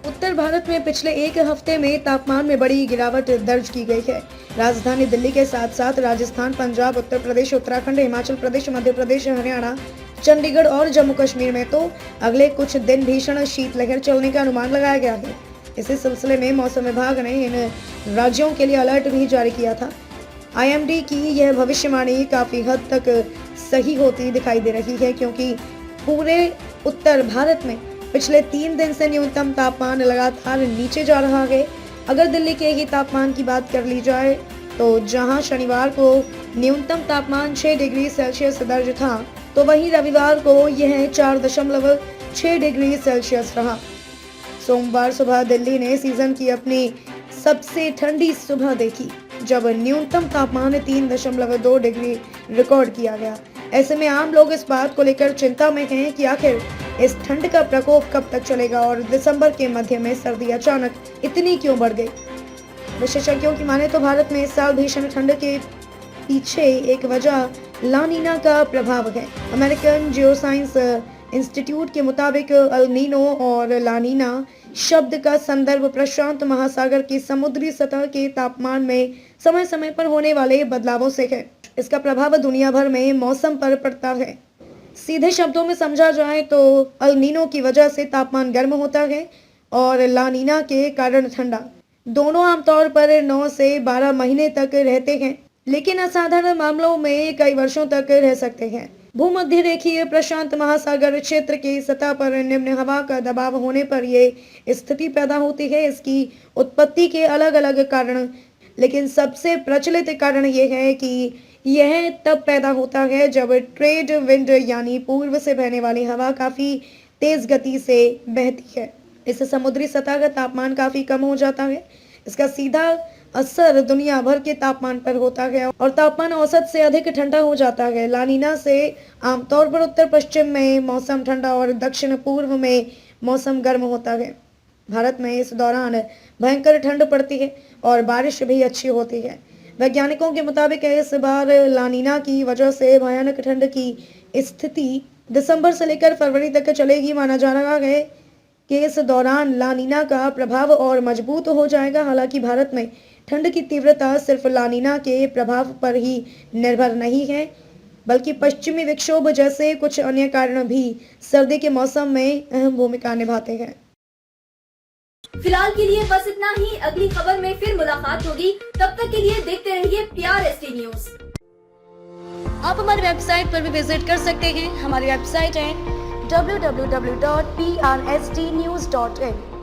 उत्तर भारत में पिछले एक हफ्ते में तापमान में बड़ी गिरावट दर्ज की गई है। राजधानी दिल्ली के साथ साथ राजस्थान, पंजाब, उत्तर प्रदेश, उत्तराखंड, हिमाचल प्रदेश, मध्य प्रदेश, हरियाणा, चंडीगढ़ और जम्मू कश्मीर में तो अगले कुछ दिन भीषण शीतलहर चलने का अनुमान लगाया गया है। इसी सिलसिले में मौसम विभाग ने इन राज्यों के लिए अलर्ट भी जारी किया था। आईएमडी की यह भविष्यवाणी काफी हद तक सही होती दिखाई दे रही है, क्योंकि पूरे उत्तर भारत में पिछले 3 दिन से न्यूनतम तापमान लगातार नीचे जा रहा है। अगर दिल्ली के ही तापमान की बात कर ली जाए तो जहां शनिवार को न्यूनतम तापमान 6 डिग्री सेल्सियस दर्ज था, तो वहीं रविवार को यह 4.6 डिग्री सेल्सियस रहा। सोमवार सुबह दिल्ली ने सीजन की अपनी सबसे ठंडी सुबह देखी, जब न्यूनतम तापमान 3.2 डिग्री रिकॉर्ड किया गया। ऐसे में आम लोग इस बात को लेकर चिंता में हैं कि आखिर इस ठंड का प्रकोप कब तक चलेगा और दिसंबर के मध्य में सर्दी अचानक इतनी क्यों बढ़ गई। विशेषज्ञों की माने तो भारत में इस साल भीषण ठंड के पीछे एक वजह लानीना का प्रभाव है। अमेरिकन जियोसाइंस इंस्टीट्यूट के मुताबिक अल नीनो और लानीना शब्द का संदर्भ प्रशांत महासागर की समुद्री सतह के तापमान में समय समय पर होने वाले बदलावों से है। इसका प्रभाव दुनिया भर में मौसम पर पड़ता है। सीधे शब्दों में समझा जाए तो अल नीनो की वजह से तापमान गर्म होता है और लानीना के कारण ठंडा। दोनों आमतौर पर 9 से 12 महीने तक रहते हैं, लेकिन असाधारण मामलों में कई वर्षों तक रह सकते हैं। भूमध्य रेखीय प्रशांत महासागर क्षेत्र की सतह पर निम्न हवा का दबाव होने पर ये स्थिति पैदा होती है। इसकी उत्पत्ति के अलग अलग कारण, लेकिन सबसे प्रचलित कारण ये है कि यह तब पैदा होता है जब ट्रेड विंड यानी पूर्व से बहने वाली हवा काफी तेज गति से बहती है। इससे समुद्री सतह का तापमान काफी कम हो जाता है। इसका सीधा असर दुनिया भर के तापमान पर होता है और तापमान औसत से अधिक ठंडा हो जाता है। लानीना से आमतौर पर उत्तर पश्चिम में मौसम ठंडा और दक्षिण पूर्व में मौसम गर्म होता है। भारत में इस दौरान भयंकर ठंड पड़ती है और बारिश भी अच्छी होती है। वैज्ञानिकों के मुताबिक इस बार लानीना की वजह से भयानक ठंड की स्थिति दिसंबर से लेकर फरवरी तक चलेगी। माना जा रहा है कि इस दौरान लानीना का प्रभाव और मजबूत हो जाएगा। हालांकि भारत में ठंड की तीव्रता सिर्फ लानीना के प्रभाव पर ही निर्भर नहीं है, बल्कि पश्चिमी विक्षोभ जैसे कुछ अन्य कारण भी सर्दी के मौसम में अहम भूमिका निभाते हैं। फिलहाल के लिए बस इतना ही। अगली खबर में फिर मुलाकात होगी। तब तक के लिए देखते रहिए PRST न्यूज। आप हमारी वेबसाइट पर भी विजिट कर सकते हैं। हमारी वेबसाइट है www.prstnews.in।